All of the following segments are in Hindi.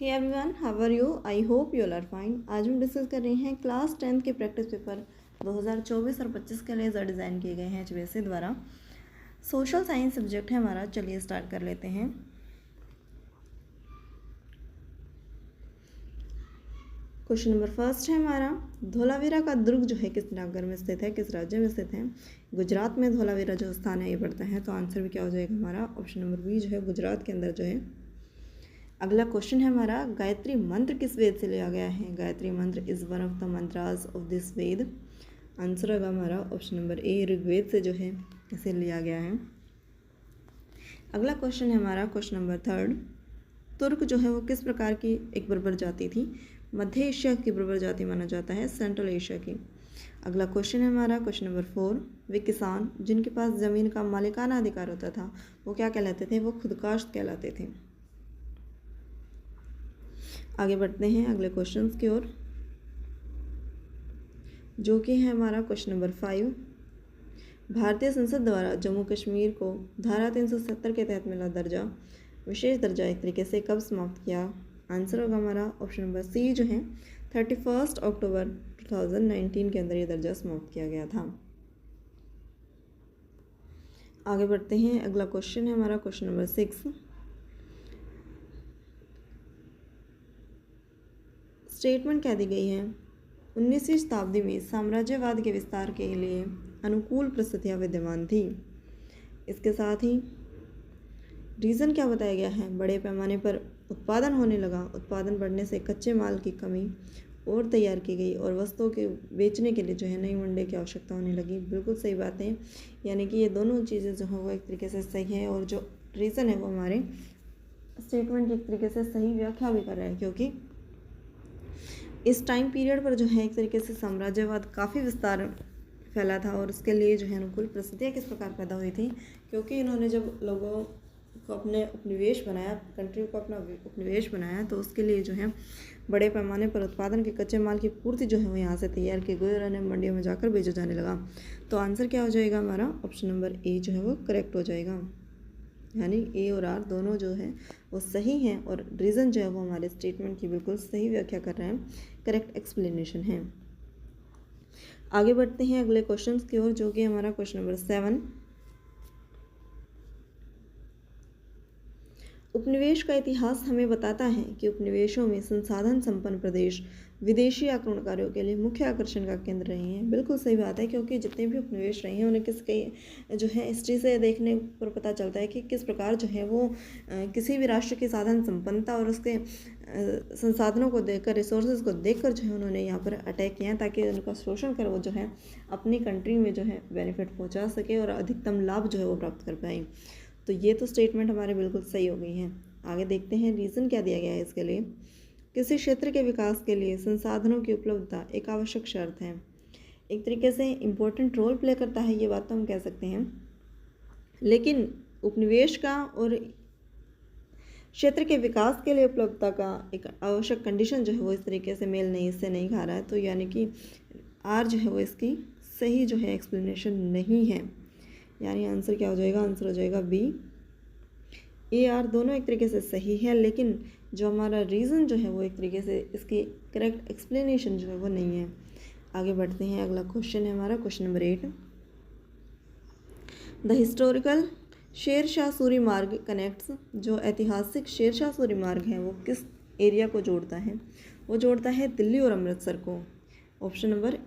Hey everyone, how are you? I hope you all are fine. आज हम डिस्कस कर रहे हैं क्लास 10th के प्रैक्टिस पेपर 2024 और 25 के लिए जो डिज़ाइन किए गए हैं HBSC द्वारा। सोशल साइंस सब्जेक्ट है हमारा। चलिए स्टार्ट कर लेते हैं। क्वेश्चन नंबर फर्स्ट है हमारा, धोलावीरा का दुर्ग जो है किस नगर में स्थित है, किस राज्य में स्थित है? गुजरात में धोलावीरा जो स्थान है ये पड़ता है। तो आंसर भी क्या हो जाएगा हमारा? ऑप्शन नंबर बी जो है गुजरात के अंदर जो है। अगला क्वेश्चन है हमारा, गायत्री मंत्र किस वेद से लिया गया है? Gayatri mantra is one of the mantras of this Veda. Answer होगा हमारा ऑप्शन नंबर ए, ऋग्वेद से जो है इसे लिया गया है। अगला क्वेश्चन है हमारा क्वेश्चन नंबर थर्ड, तुर्क जो है वो किस प्रकार की एक बर्बर जाति थी? मध्य एशिया की बर्बर जाति माना जाता है, सेंट्रल एशिया की। अगला क्वेश्चन है हमारा क्वेश्चन नंबर 4, वे किसान जिनके पास ज़मीन का मालिकाना अधिकार होता था वो क्या कहलाते थे? वो खुदकाश्त कहलाते थे। आगे बढ़ते हैं अगले क्वेश्चंस की ओर, जो कि है हमारा क्वेश्चन नंबर 5, भारतीय संसद द्वारा जम्मू कश्मीर को धारा 370 के तहत मिला दर्जा, विशेष दर्जा एक तरीके से कब समाप्त किया? आंसर होगा हमारा ऑप्शन नंबर सी जो है 31 अक्टूबर 2019 के अंदर ये दर्जा समाप्त किया गया था। आगे बढ़ते हैं अगला क्वेश्चन है हमारा क्वेश्चन नंबर 6, स्टेटमेंट क्या दी गई है? 19वीं शताब्दी में साम्राज्यवाद के विस्तार के लिए अनुकूल परिस्थितियाँ विद्यमान थी। इसके साथ ही रीज़न क्या बताया गया है? बड़े पैमाने पर उत्पादन होने लगा, उत्पादन बढ़ने से कच्चे माल की कमी और तैयार की गई और वस्तुओं के बेचने के लिए जो है नई मंडी की आवश्यकता होने लगी। बिल्कुल सही बात है, यानी कि ये दोनों चीज़ें जो है वो एक तरीके से सही है और जो रीज़न है वो हमारे स्टेटमेंट की एक तरीके से सही व्याख्या भी कर रहे हैं, क्योंकि इस टाइम पीरियड पर जो है एक तरीके से साम्राज्यवाद काफ़ी विस्तार फैला था और उसके लिए जो है अनुकूल परिस्थितियाँ किस प्रकार पैदा हुई थी? क्योंकि इन्होंने जब लोगों को अपने उपनिवेश बनाया, कंट्री को अपना उपनिवेश बनाया, तो उसके लिए जो है बड़े पैमाने पर उत्पादन के कच्चे माल की पूर्ति जो है वो यहाँ से तैयार की गई और अन्य मंडियों में जाकर बेचा जाने लगा। तो आंसर क्या हो जाएगा हमारा? ऑप्शन नंबर ए जो है वो करेक्ट हो जाएगा, यानी ए और आर दोनों जो है वो सही हैं और रीज़न जो है वो हमारे स्टेटमेंट की बिल्कुल सही व्याख्या कर रहे हैं, करेक्ट एक्सप्लेनेशन है। आगे बढ़ते हैं अगले क्वेश्चन की ओर, जो कि हमारा क्वेश्चन नंबर 7, उपनिवेश का इतिहास हमें बताता है कि उपनिवेशों में संसाधन संपन्न प्रदेश विदेशी आक्रमणकारियों के लिए मुख्य आकर्षण का केंद्र रहे हैं। बिल्कुल सही बात है, क्योंकि जितने भी उपनिवेश रहे हैं उन्हें किसके जो है हिस्ट्री से देखने पर पता चलता है कि किस प्रकार जो है वो किसी भी राष्ट्र की साधन संपन्नता और उसके संसाधनों को देखकर, रिसोर्सेज को देखकर जो है उन्होंने यहाँ पर अटैक किया ताकि उनका शोषण कर वो जो है अपनी कंट्री में जो है बेनिफिट पहुँचा सके और अधिकतम लाभ जो है वो प्राप्त कर पाए। तो ये तो स्टेटमेंट हमारे बिल्कुल सही हो गई हैं। आगे देखते हैं रीज़न क्या दिया गया है इसके लिए। किसी क्षेत्र के विकास के लिए संसाधनों की उपलब्धता एक आवश्यक शर्त है। एक तरीके से इम्पोर्टेंट रोल प्ले करता है, ये बात तो हम कह सकते हैं, लेकिन उपनिवेश का और क्षेत्र के विकास के लिए उपलब्धता का एक आवश्यक कंडीशन जो है वो इस तरीके से मेल नहीं, इससे नहीं खा रहा है। तो यानी कि आर जो है वो इसकी सही जो है एक्सप्लेनेशन नहीं है, यानी आंसर क्या हो जाएगा? आंसर हो जाएगा बी। ए आर दोनों एक तरीके से सही है, लेकिन जो हमारा रीज़न जो है वो एक तरीके से इसकी करेक्ट एक्सप्लेनेशन जो है वो नहीं है। आगे बढ़ते हैं अगला क्वेश्चन है हमारा question number 8, the historical Sher Shah Suri मार्ग कनेक्ट्स, जो ऐतिहासिक शेर शाह सूरी मार्ग है वो किस एरिया को जोड़ता है? वो जोड़ता है दिल्ली और अमृतसर को। ऑप्शन नंबर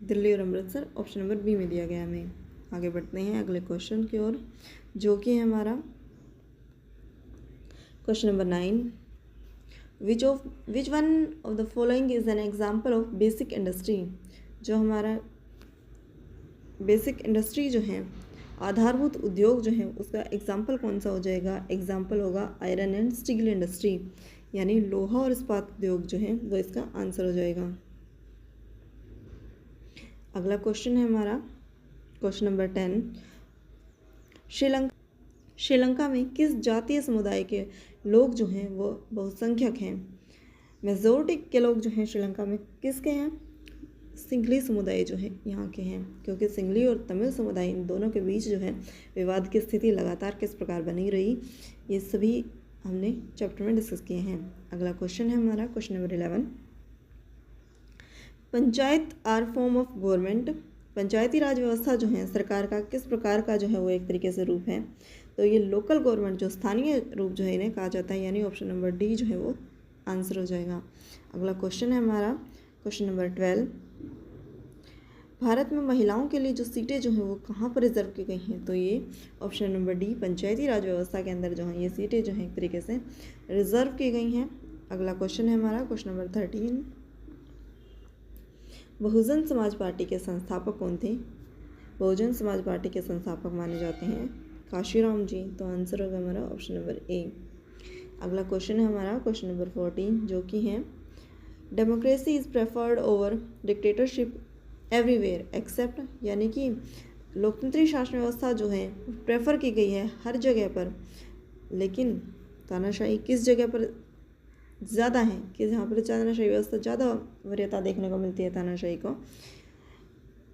दिल्ली और अमृतसर ऑप्शन नंबर बी में दिया गया हमें। आगे बढ़ते हैं अगले क्वेश्चन की ओर, जो कि है हमारा question number 9, which one of the following is an example of basic industry. जो हमारा बेसिक इंडस्ट्री जो है, आधारभूत उद्योग जो है, उसका एग्जाम्पल कौन सा हो जाएगा? एग्जाम्पल होगा आयरन एंड स्टील इंडस्ट्री, यानी लोहा और इस्पात उद्योग जो है वो इसका आंसर हो जाएगा। अगला क्वेश्चन है हमारा क्वेश्चन नंबर 10, श्रीलंका में किस जातीय समुदाय के लोग जो हैं वो बहुसंख्यक हैं? मेजोरिटी के लोग जो हैं श्रीलंका में किसके हैं? सिंघली समुदाय जो है यहाँ के हैं, क्योंकि सिंघली और तमिल समुदाय इन दोनों के बीच जो है विवाद की स्थिति लगातार किस प्रकार बनी रही, ये सभी हमने चैप्टर में डिस्कस किए हैं। अगला क्वेश्चन है हमारा question number 11। Panchayat are form of government, Panchayati Raj व्यवस्था जो है सरकार का किस प्रकार का जो है वो एक तरीके से रूप है। तो ये लोकल गवर्नमेंट जो स्थानीय रूप जो है इन्हें कहा जाता है, यानी ऑप्शन नंबर डी जो है वो आंसर हो जाएगा। अगला क्वेश्चन है हमारा क्वेश्चन नंबर 12। भारत में महिलाओं के लिए जो सीटें जो हैं वो कहाँ पर रिजर्व की गई हैं। तो ये ऑप्शन नंबर डी पंचायती राज व्यवस्था के अंदर जो है ये सीटें जो हैं एक तरीके से रिजर्व की गई हैं। अगला क्वेश्चन है हमारा question number 13। Bahujan Samaj party के संस्थापक कौन थे। बहुजन समाज पार्टी के संस्थापक माने जाते हैं काशीराम जी। तो आंसर होगा हमारा ऑप्शन नंबर ए। अगला क्वेश्चन है हमारा क्वेश्चन नंबर 14 जो कि है democracy is preferred over dictatorship everywhere except, यानी कि लोकतंत्री शासन व्यवस्था जो है प्रेफर की गई है हर जगह पर, लेकिन तानाशाही किस जगह पर ज़्यादा है कि जहाँ पर तानाशाही व्यवस्था ज़्यादा वरीयता देखने को मिलती है तानाशाही को।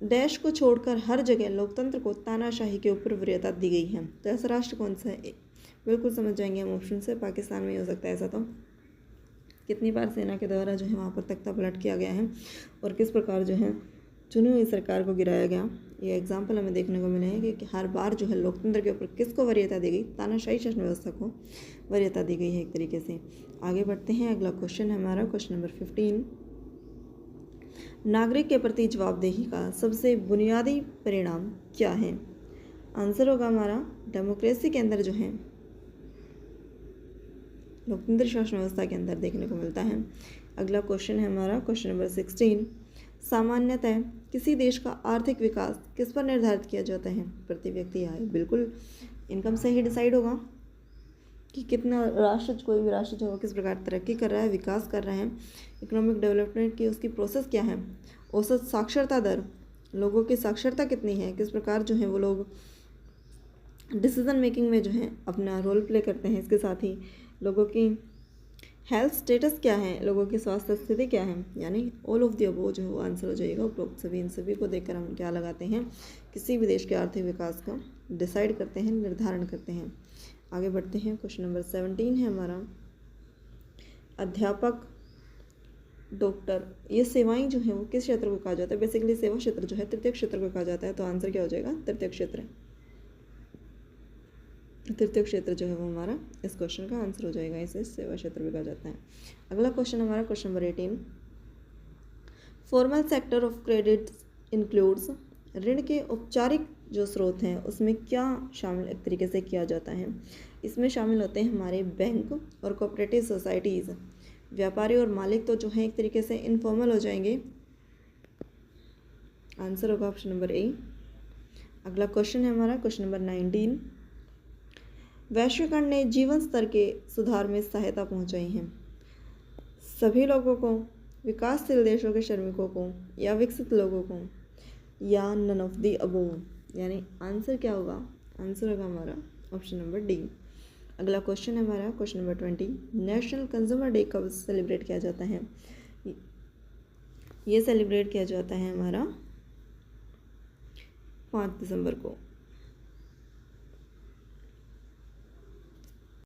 देश को छोड़कर हर जगह लोकतंत्र को तानाशाही के ऊपर वरीयता दी गई है। तो ऐसा राष्ट्र कौन सा है। बिल्कुल समझ जाएंगे हम ऑप्शन से, पाकिस्तान में ही हो सकता है ऐसा। तो कितनी बार सेना के द्वारा जो है वहाँ पर तख्ता पलट किया गया है और किस प्रकार जो है चुनी हुई सरकार को गिराया गया, ये एग्जाम्पल हमें देखने को मिले हैं कि हर बार जो है लोकतंत्र के ऊपर किसको वरीयता दी गई, तानाशाही शासन व्यवस्था को वरीयता दी गई है एक तरीके से। आगे बढ़ते हैं। अगला क्वेश्चन है हमारा क्वेश्चन नंबर 15। नागरिक के प्रति जवाबदेही का सबसे बुनियादी परिणाम क्या है। आंसर होगा हमारा डेमोक्रेसी के अंदर जो है लोकतंत्र शासन व्यवस्था के अंदर देखने को मिलता है। अगला क्वेश्चन है हमारा क्वेश्चन नंबर 16। सामान्यतः किसी देश का आर्थिक विकास किस पर निर्धारित किया जाता है। प्रति व्यक्ति आय। बिल्कुल इनकम से ही डिसाइड होगा कि कितना राष्ट्र, कोई भी राष्ट्र जो है किस प्रकार तरक्की कर रहा है, विकास कर रहा है, इकोनॉमिक डेवलपमेंट की उसकी प्रोसेस क्या है, औसत साक्षरता दर, लोगों की साक्षरता कितनी है, किस प्रकार जो है वो लोग डिसीजन मेकिंग में जो है अपना रोल प्ले करते हैं। इसके साथ ही लोगों की हेल्थ स्टेटस क्या है, लोगों की स्वास्थ्य स्थिति क्या है, यानी ऑल ऑफ द अबव जो है वो आंसर हो जाएगा। उपरोक्त सभी इन सभी को देखकर हम क्या लगाते हैं, किसी भी देश के आर्थिक विकास का डिसाइड करते हैं, निर्धारण करते हैं। आगे बढ़ते हैं। क्वेश्चन नंबर 17 है हमारा अध्यापक, डॉक्टर, ये सेवाएं जो है वो किस क्षेत्र को कहा जाता है। बेसिकली सेवा क्षेत्र जो है तृतीय क्षेत्र को कहा जाता है। तो आंसर क्या हो जाएगा, तृतीय क्षेत्र। तृतीय क्षेत्र जो है वो हमारा इस क्वेश्चन का आंसर हो जाएगा, इसे सेवा क्षेत्र भी कहा जाता है। अगला क्वेश्चन हमारा question number 18। Formal sector of credit includes, ऋण के औपचारिक जो स्रोत हैं उसमें क्या शामिल एक तरीके से किया जाता है। इसमें शामिल होते हैं हमारे बैंक और कोऑपरेटिव सोसाइटीज़। व्यापारी और मालिक तो जो है एक तरीके से इनफॉर्मल हो जाएंगे। आंसर होगा ऑप्शन नंबर ए। अगला क्वेश्चन है हमारा क्वेश्चन नंबर 19। वैश्वीकरण ने जीवन स्तर के सुधार में सहायता पहुंचाई है। सभी लोगों को, विकासशील देशों के श्रमिकों को, या विकसित लोगों को, या नन ऑफ द अबोव, यानी आंसर क्या होगा, आंसर होगा हमारा ऑप्शन नंबर डी। अगला क्वेश्चन है हमारा question number 20। National consumer day कब सेलिब्रेट किया जाता है। ये सेलिब्रेट किया जाता है हमारा 5 दिसंबर को।